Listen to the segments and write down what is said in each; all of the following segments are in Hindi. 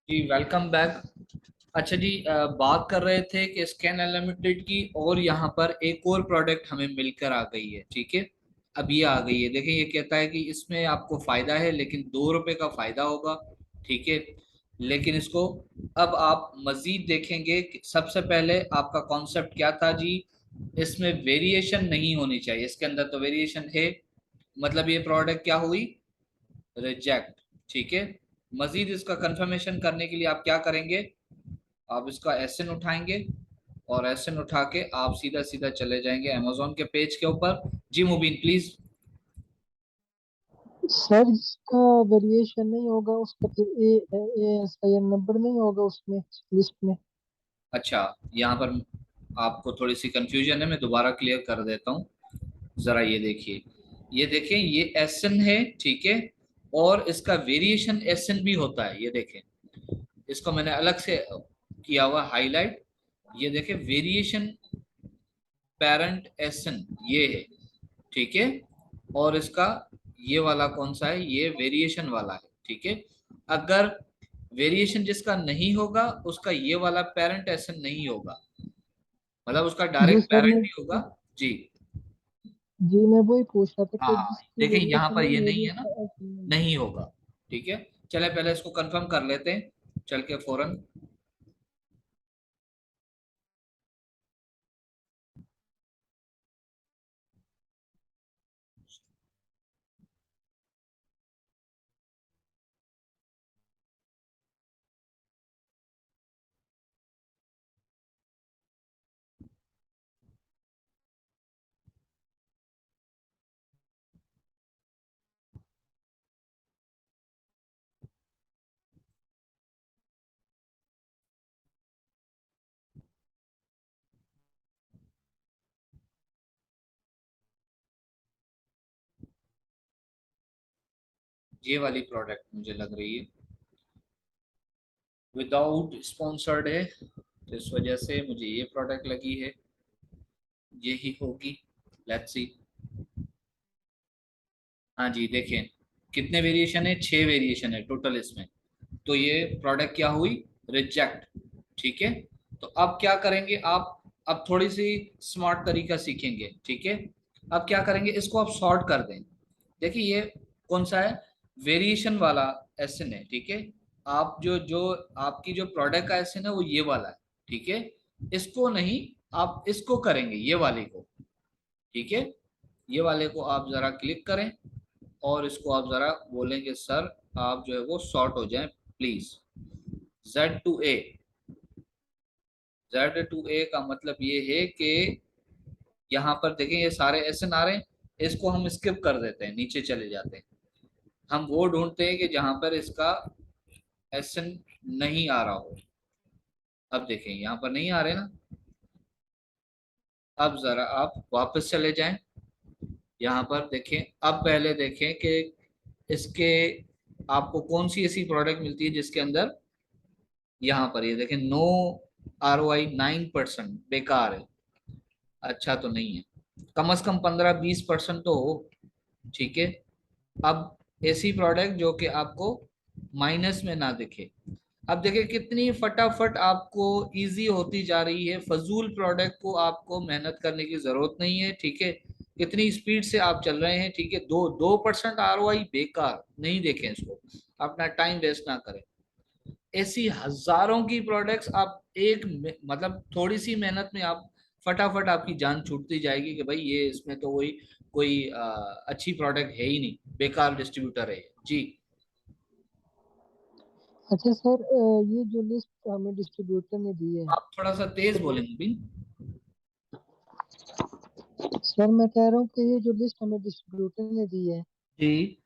जी वेलकम बैक। अच्छा जी, बात कर रहे थे कि स्कैन अनलिमिटेड की, और यहाँ पर एक और प्रोडक्ट हमें मिलकर आ गई है। ठीक है, अब ये आ गई है। देखिए, ये कहता है कि इसमें आपको फायदा है, लेकिन 2 रुपए का फायदा होगा। ठीक है, लेकिन इसको अब आप मजीद देखेंगे कि सबसे पहले आपका कॉन्सेप्ट क्या था जी। इसमें वेरिएशन नहीं होनी चाहिए, इसके अंदर तो वेरिएशन है। मतलब ये प्रोडक्ट क्या हुई, रिजेक्ट। ठीक है, मजीद इसका कंफर्मेशन करने के लिए आप क्या करेंगे, आप इसका एसएन उठाएंगे, और एसएन उठा के आप सीधा सीधा चले जाएंगे अमेजोन के पेज के ऊपर। जी मुबीन प्लीज। सर जिसका वेरिएशन नहीं होगा उसका फिर ASIN नंबर नहीं होगा उसमें लिस्ट में। अच्छा, यहाँ पर आपको थोड़ी सी कंफ्यूजन है, मैं दोबारा क्लियर कर देता हूँ। जरा ये देखिए, ये देखें, ये एसएन है। ठीक है, और इसका वेरिएशन एसएन भी होता है। ये देखें, इसको मैंने अलग से किया हुआ हाईलाइट। ये देखें, वेरिएशन पेरेंट एसएन ये है। ठीक है, और इसका ये वाला कौन सा है, ये वेरिएशन वाला है। ठीक है, अगर वेरिएशन जिसका नहीं होगा उसका ये वाला पेरेंट एसएन नहीं होगा, मतलब उसका जी डायरेक्ट सर पेरेंट मैं ही होगा। जी। जी मैं वही पूछ रहा था हाँ कि हाँ, जिसकी देखें यहाँ वेरिएशन पर है ये मे नहीं भी है ना, उसका SIN नहीं नहीं होगा। ठीक है, चले पहले इसको कंफर्म कर लेते हैं चल के फौरन। ये वाली प्रोडक्ट मुझे लग रही है विदाउट स्पॉन्सर्ड है, तो इस वजह से मुझे ये प्रोडक्ट लगी है, यही होगी। Let's see. हाँ जी, देखें कितने वेरिएशन है, 6 वेरिएशन है टोटल इसमें। तो ये प्रोडक्ट क्या हुई, रिजेक्ट। ठीक है, तो अब क्या करेंगे आप, अब थोड़ी सी स्मार्ट तरीका सीखेंगे। ठीक है, अब क्या करेंगे, इसको आप सॉर्ट कर दें। देखिए ये कौन सा है, वेरिएशन वाला एसएन है। ठीक है, आप जो जो आपकी जो प्रोडक्ट का एसएन है वो ये वाला है। ठीक है, इसको नहीं, आप इसको करेंगे, ये वाले को। ठीक है, ये वाले को आप जरा क्लिक करें, और इसको आप जरा बोलेंगे सर आप जो है वो शॉर्ट हो जाएं please. Z to A, Z to A का मतलब ये है कि यहाँ पर देखें ये सारे एसएन आ रहे हैं, इसको हम स्किप कर देते हैं, नीचे चले जाते हैं। हम वो ढूंढते हैं कि जहां पर इसका एसएन नहीं आ रहा हो। अब देखें यहाँ पर नहीं आ रहे ना। अब जरा आप वापस चले जाएं, यहाँ पर देखें। अब पहले देखें कि इसके आपको कौन सी ऐसी प्रोडक्ट मिलती है जिसके अंदर, यहाँ पर ये देखें, नो ROI 9%, बेकार है। अच्छा तो नहीं है, कम से कम 15-20% तो हो। ठीक है, अब ऐसी प्रोडक्ट जो कि आपको माइनस में ना दिखे। अब देखिए कितनी फटाफट आपको इजी होती जा रही है, फजूल प्रोडक्ट को आपको मेहनत करने की जरूरत नहीं है। ठीक है, कितनी स्पीड से आप चल रहे हैं। ठीक है, 2% ROI बेकार, नहीं देखें इसको, अपना टाइम वेस्ट ना करें। ऐसी हजारों की प्रोडक्ट्स आप मतलब थोड़ी सी मेहनत में आप फटाफट आपकी जान छूटती जाएगी कि भाई ये इसमें तो कोई कोई अच्छी प्रोडक्ट है ही नहीं, बेकार डिस्ट्रीब्यूटर है जी। अच्छा सर, ये जो लिस्ट हमें डिस्ट्रीब्यूटर ने दी है आप थोड़ा सा तेज तो बोलेंगे भी। सर मैं कह रहा हूँ कि ये जो लिस्ट हमें डिस्ट्रीब्यूटर ने दी है जी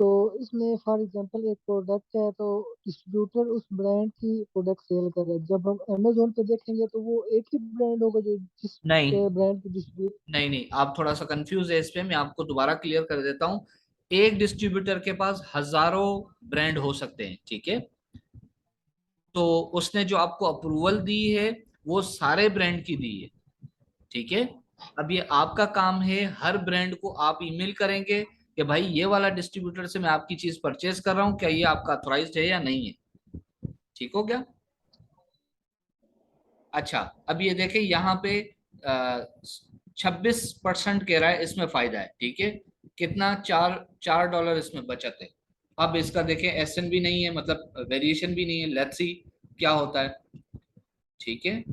तो इसमें फॉर एग्जांपल एक प्रोडक्ट है तो डिस्ट्रीब्यूटर उस ब्रांड की प्रोडक्ट सेल कर रहा है। जब हम अमेजोन पे देखेंगे तो वो एक ही ब्रांड होगा जो जिस नहीं, ब्रांड की डिस्ट्रीब्यूट। नहीं नहीं, आप थोड़ा सा कंफ्यूज है इस पे, मैं आपको दोबारा क्लियर कर देता हूँ। एक डिस्ट्रीब्यूटर के पास हजारों ब्रांड हो सकते हैं। ठीक है, तो उसने जो आपको अप्रूवल दी है वो सारे ब्रांड की दी है। ठीक है, अब ये आपका काम है, हर ब्रांड को आप ईमेल करेंगे कि भाई ये वाला डिस्ट्रीब्यूटर से मैं आपकी चीज परचेज कर रहा हूँ, क्या ये आपका ऑथराइज्ड है या नहीं है। ठीक हो गया। अच्छा, अब ये देखें यहाँ पे 26% कह रहा है इसमें फायदा है, ठीक है। कितना, 4 4 डॉलर इसमें बचत है। अब इसका देखें, एसएन भी नहीं है, मतलब वेरिएशन भी नहीं है, लेट्स सी क्या होता है, ठीक है।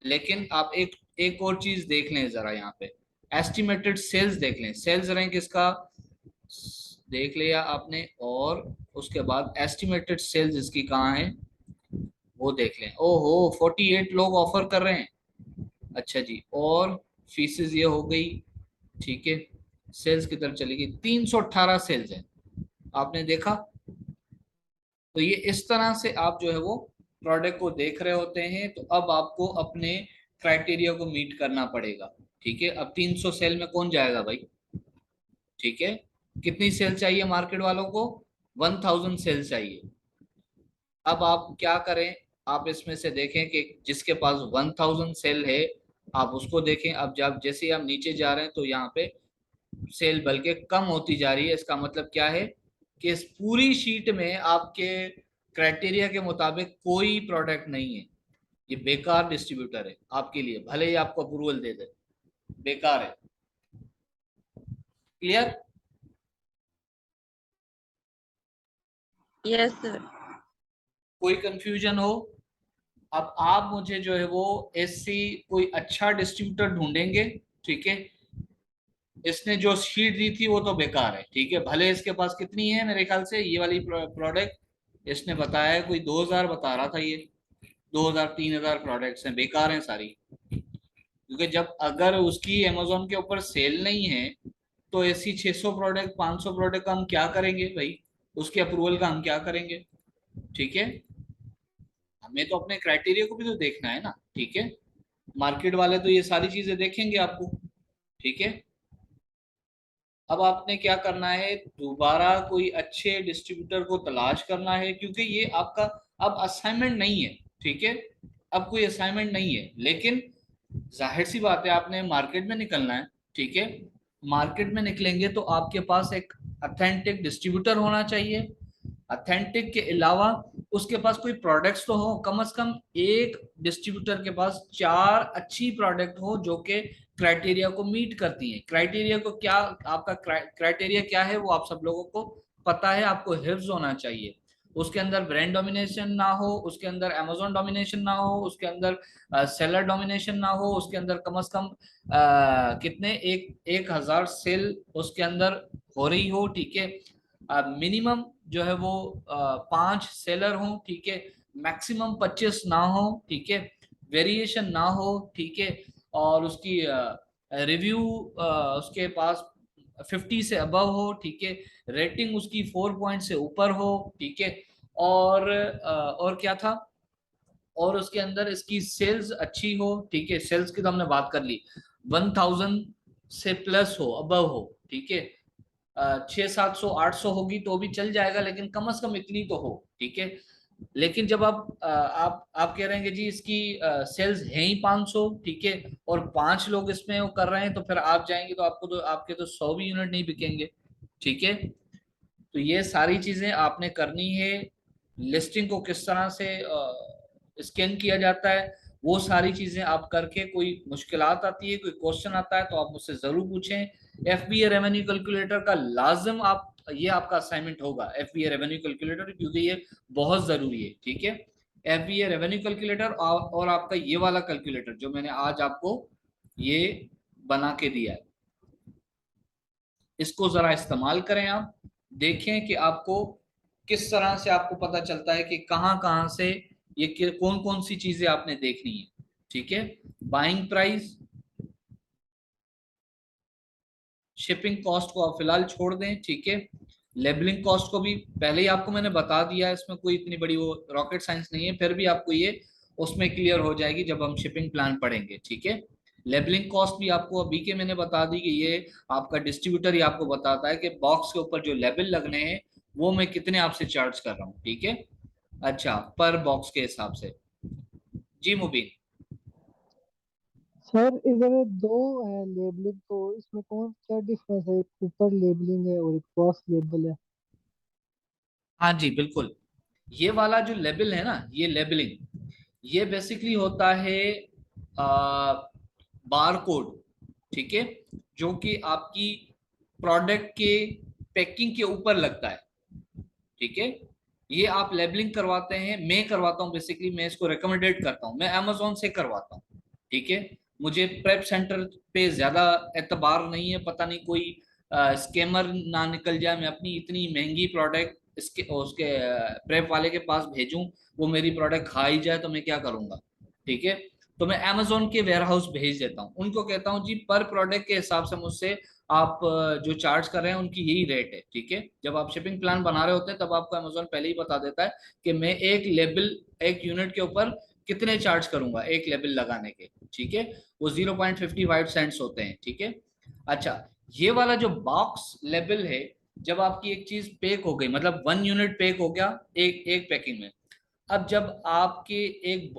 लेकिन आप एक एक और चीज देख लें जरा, यहाँ पे एस्टिमेटेड सेल्स देख लें, सेल्स रैंक इसका देख लिया आपने, और उसके बाद एस्टिमेटेड सेल्स इसकी कहाँ है वो देख लें। ओहो, 48 लोग ऑफर कर रहे हैं। अच्छा जी, और फीसेस ये हो गई, ठीक है। सेल्स की तरफ चलेगी, 318 सेल्स है, आपने देखा। तो ये इस तरह से आप जो है वो प्रोडक्ट को देख रहे होते हैं। तो अब आपको अपने क्राइटेरिया को मीट करना पड़ेगा, ठीक है। अब 300 सेल में कौन जाएगा भाई, ठीक है। कितनी सेल चाहिए मार्केट वालों को, 1000 सेल चाहिए। अब आप क्या करें, आप इसमें से देखें कि जिसके पास 1000 सेल है, आप उसको देखें। अब जब जैसे ही आप नीचे जा रहे हैं तो यहाँ पे सेल बल्कि कम होती जा रही है। इसका मतलब क्या है कि इस पूरी शीट में आपके क्राइटेरिया के मुताबिक कोई प्रोडक्ट नहीं है। ये बेकार डिस्ट्रीब्यूटर है आपके लिए, भले ही आपको अप्रूवल दे दे, बेकार है। क्लियर। Yes sir. कोई कंफ्यूजन हो। अब आप मुझे जो है वो ऐसी कोई अच्छा डिस्ट्रीब्यूटर ढूंढेंगे, ठीक है। इसने जो शीट दी थी वो तो बेकार है, ठीक है। भले इसके पास कितनी है, मेरे ख्याल से ये वाली प्रोडक्ट इसने बताया है कोई 2000 बता रहा था, ये 2000 3000 प्रोडक्ट्स हैं, बेकार हैं सारी। क्योंकि जब अगर उसकी अमेजोन के ऊपर सेल नहीं है तो ऐसी 600 प्रोडक्ट 500 प्रोडक्ट का हम क्या करेंगे भाई, उसके अप्रूवल का हम क्या करेंगे, ठीक है। हमें तो अपने क्राइटेरिया को भी तो देखना है ना, ठीक है। मार्केट वाले तो ये सारी चीजें देखेंगे आपको, ठीक है। अब आपने क्या करना है, दोबारा कोई अच्छे डिस्ट्रीब्यूटर को तलाश करना है, क्योंकि ये आपका अब असाइनमेंट नहीं है, ठीक है। अब कोई असाइनमेंट नहीं है, लेकिन जाहिर सी बात है आपने मार्केट में निकलना है, ठीक है। मार्केट में निकलेंगे तो आपके पास एक अथेंटिक डिस्ट्रीब्यूटर होना चाहिए। अथेंटिक के अलावा उसके पास कोई प्रोडक्ट्स तो हो, कम से कम एक डिस्ट्रीब्यूटर के पास 4 अच्छी प्रोडक्ट हो जो कि क्राइटेरिया को मीट करती हैं। क्राइटेरिया को क्या, आपका क्राइटेरिया क्या है वो आप सब लोगों को पता है, आपको हिफ्ज होना चाहिए। उसके अंदर ब्रांड डोमिनेशन ना हो, उसके अंदर अमेजोन डोमिनेशन ना हो, उसके अंदर सेलर डोमिनेशन ना हो, उसके अंदर कम से कम कितने, 1000 सेल उसके अंदर हो रही हो, ठीक है। मिनिमम जो है वो 5 सेलर हो, ठीक है। मैक्सिमम 25 ना हो, ठीक है। वेरिएशन ना हो, ठीक है। और उसकी रिव्यू उसके पास 50 से अबव हो, ठीक है। रेटिंग उसकी 4 पॉइंट से ऊपर हो, ठीक है। और क्या था, और उसके अंदर इसकी सेल्स अच्छी हो, ठीक है। सेल्स की तो हमने बात कर ली, 1000 से प्लस हो, अबव हो, ठीक है। 600 700 800 होगी तो भी चल जाएगा, लेकिन कम से कम इतनी तो हो, ठीक है। लेकिन जब आप कह रहे हैं कि जी इसकी सेल्स है ही 500, ठीक है, और 5 लोग इसमें वो कर रहे हैं, तो फिर आप जाएंगे तो आपको तो आपके तो 100 भी यूनिट नहीं बिकेंगे, ठीक है। तो ये सारी चीजें आपने करनी है। लिस्टिंग को किस तरह से स्कैन किया जाता है, वो सारी चीजें आप करके, कोई मुश्किलात आती है, कोई क्वेश्चन आता है तो आप मुझसे जरूर पूछें। एफबीए रेवेन्यू कैलकुलेटर का लाजम आप, ये आपका असाइनमेंट होगा एफबीए रेवेन्यू कैलकुलेटर, क्योंकि ये बहुत जरूरी है, ठीक है। एफबीए रेवेन्यू कैलकुलेटर और आपका ये वाला कैलकुलेटर जो मैंने आज आपको ये बना के दिया है, इसको जरा इस्तेमाल करें। आप देखें कि आपको किस तरह से आपको पता चलता है कि कहाँ कहाँ से ये कौन कौन सी चीजें आपने देखनी है, ठीक है। बाइंग प्राइस, शिपिंग कॉस्ट को आप फिलहाल छोड़ दें, ठीक है। लेबलिंग कॉस्ट को भी पहले ही आपको मैंने बता दिया है, इसमें कोई इतनी बड़ी वो रॉकेट साइंस नहीं है, फिर भी आपको ये उसमें क्लियर हो जाएगी जब हम शिपिंग प्लान पढ़ेंगे, ठीक है। लेबलिंग कॉस्ट भी आपको अभी के मैंने बता दी कि ये आपका डिस्ट्रीब्यूटर ही आपको बताता है कि बॉक्स के ऊपर जो लेबल लगने हैं वो मैं कितने आपसे चार्ज कर रहा हूँ, ठीक है। अच्छा, पर बॉक्स के हिसाब से। जी मुबीन। सर इधर दो है लेबलिंग, तो इसमें कौन क्या डिफरेंस है, एक ऊपर लेबलिंग है और एक क्रॉस लेबल है। हाँ जी बिल्कुल। ये वाला जो लेबल है ना, ये लेबलिंग, ये बेसिकली होता है बार कोड, ठीक है, जो कि आपकी प्रोडक्ट के पैकिंग के ऊपर लगता है, ठीक है। ये आप लेबलिंग करवाते हैं, मैं करवाता हूँ बेसिकली, मैं इसको रिकमेंडेड करता हूँ, मैं अमेजोन से करवाता हूँ, ठीक है। मुझे प्रेप सेंटर पे ज्यादा एतबार नहीं है, पता नहीं कोई स्कैमर ना निकल जाए, मैं अपनी इतनी महंगी प्रोडक्ट इसके उसके प्रेप वाले के पास भेजूं, वो मेरी प्रोडक्ट खा ही जाए तो मैं क्या करूंगा, ठीक है। तो मैं अमेजोन के वेयर हाउस भेज देता हूँ, उनको कहता हूँ जी पर प्रोडक्ट के हिसाब से मुझसे आप जो चार्ज कर रहे हैं उनकी यही रेट है, ठीक है। जब आप शिपिंग प्लान बना रहे होते हैं तब आपको अमेजोन पहले ही बता देता है कि मैं एक लेबल, एक यूनिट के ऊपर कितने चार्ज करूंगा एक लेबल लगाने के, ठीक है। वो 0.55 सेंट्स होते हैं, ठीक है। अच्छा, ये वाला जो बॉक्स लेबल है, जब आपकी एक चीज पैक हो गई, मतलब 1 यूनिट पैक हो गया एक एक पैकिंग में, अब जब आपके एक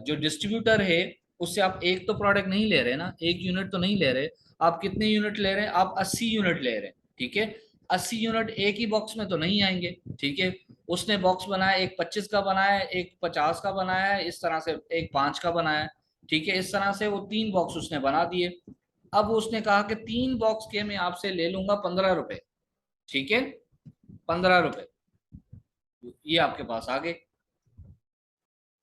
जो डिस्ट्रीब्यूटर है उससे आप एक तो प्रोडक्ट नहीं ले रहे ना, एक यूनिट तो नहीं ले रहे, आप कितने यूनिट ले रहे हैं, आप 80 यूनिट ले रहे हैं, ठीक है। 80 यूनिट एक ही बॉक्स में तो नहीं आएंगे, ठीक है। उसने बॉक्स बनाया, एक 25 का बनाया है, एक 50 का बनाया है, इस तरह से एक 5 का बनाया है, ठीक है। इस तरह से वो 3 बॉक्स उसने बना दिए। अब उसने कहा कि 3 बॉक्स के मैं आपसे ले लूंगा 15 रुपए, ठीक है, 15 रुपए, ये आपके पास आ गए,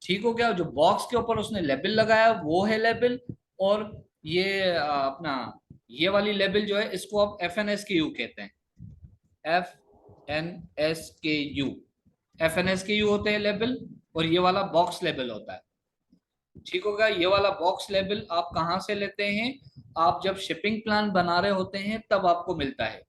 ठीक हो गया। जो बॉक्स के ऊपर उसने लेबल लगाया वो है लेबल, और ये अपना ये वाली लेबल जो है इसको आप FNSKU कहते हैं, FNSKU, FNSKU होते हैं लेबल, और ये वाला बॉक्स लेबल होता है, ठीक होगा। ये वाला बॉक्स लेबल आप कहाँ से लेते हैं, आप जब शिपिंग प्लान बना रहे होते हैं तब आपको मिलता है,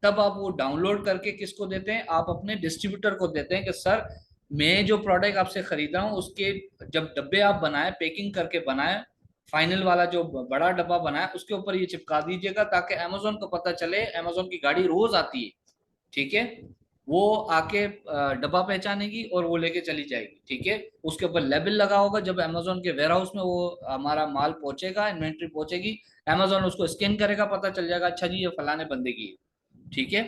तब आप वो डाउनलोड करके किसको देते हैं, आप अपने डिस्ट्रीब्यूटर को देते हैं कि सर मैं जो प्रोडक्ट आपसे खरीद रहा हूँ उसके जब डब्बे आप बनाए, पैकिंग करके बनाए, फाइनल वाला जो बड़ा डब्बा बनाए उसके ऊपर ये चिपका दीजिएगा, ताकि अमेजोन को पता चले, अमेजोन की गाड़ी रोज आती है, ठीक है, वो आके डब्बा पहचानेगी और वो लेके चली जाएगी, ठीक है। उसके ऊपर लेबल लगा होगा, जब अमेजोन के वेयर हाउस में वो हमारा माल पहुंचेगा, इन्वेंट्री पहुंचेगी, अमेजोन उसको स्कैन करेगा, पता चल जाएगा अच्छा जी ये फलाने बंदे की है, ठीक है।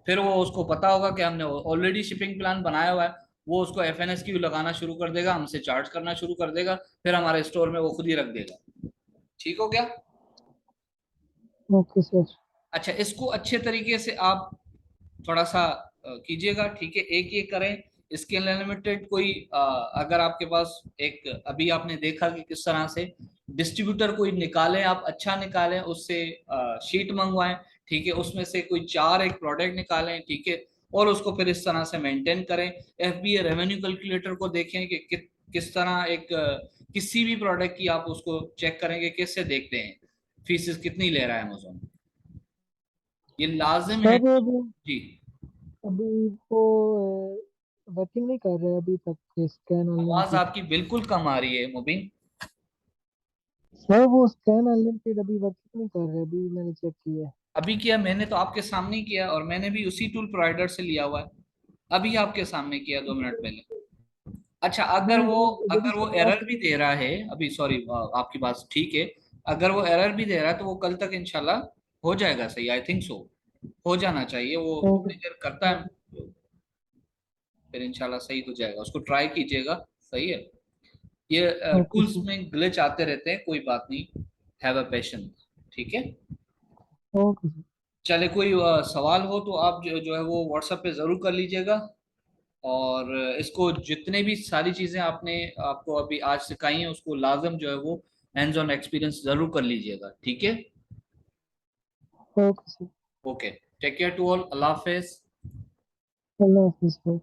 फिर वो उसको पता होगा कि हमने ऑलरेडी शिपिंग प्लान बनाया हुआ है, वो उसको FNSKU लगाना शुरू कर देगा, हमसे चार्ज करना शुरू कर देगा, फिर हमारे स्टोर में वो खुद ही रख देगा, ठीक हो गया। Okay sir. अच्छा, इसको अच्छे तरीके से आप थोड़ा सा कीजिएगा, ठीक है, एक एक करें। इसके अनलिमिटेड कोई अगर आपके पास एक, अभी आपने देखा कि किस तरह से डिस्ट्रीब्यूटर कोई निकालें, आप अच्छा निकालें, उससे शीट मंगवाएं, ठीक है, उसमें से कोई 4 एक प्रोडक्ट निकालें, ठीक है, और उसको फिर इस तरह से मेंटेन करें। FBA रेवेन्यू कैलकुलेटर को देखें कि किस तरह एक किसी भी प्रोडक्ट की आप उसको चेक करेंगे, कैसे देखते हैं फीसिस कितनी ले रहा है अमेजोन, ये लाजिम है। सर अभी जी, अभी वो वर्किंग नहीं कर रहे अभी तक स्कैन आवाज अनलिमिटेड। आपकी बिल्कुल कम आ रही है मुबीन। सर वो स्कैन अनलिमिटेड अभी वर्किंग नहीं कर रहे, अभी मैंने चेक किया है। अभी किया मैंने तो आपके सामने ही किया, और मैंने भी उसी टूल प्रोवाइडर से लिया हुआ है, अभी आपके सामने किया 2 मिनट पहले। अच्छा, नहीं जब अगर इसको वो एरर ट्रैक। भी दे रहा है अभी, सॉरी, आपकी बात ठीक है, अगर वो एरर भी दे रहा है तो वो कल तक इंशाल्लाह हो जाएगा सही, आई थिंक सो, हो जाना चाहिए, वो ओके। थोड़ी देर करता है, ओके। फिर इंशाल्लाह सही हो जाएगा, उसको ट्राई कीजिएगा, सही है। ये ओके टूल्स सर। में ग्लिच आते रहते हैं, कोई बात नहीं, हैव अ पेशेंस, ठीक है। Okay sir. चले, कोई सवाल हो तो आप जो है वो व्हाट्सएप पे जरूर कर लीजिएगा, और इसको जितने भी सारी चीजें आपने आपको अभी आज सिखाई हैं उसको लाजम जो है वो हैंड्स ऑन एक्सपीरियंस जरूर कर लीजिएगा, ठीक है। Okay sir. Okay, take care to all, अल्लाह हाफिज। अल्लाह हाफिज़ सर।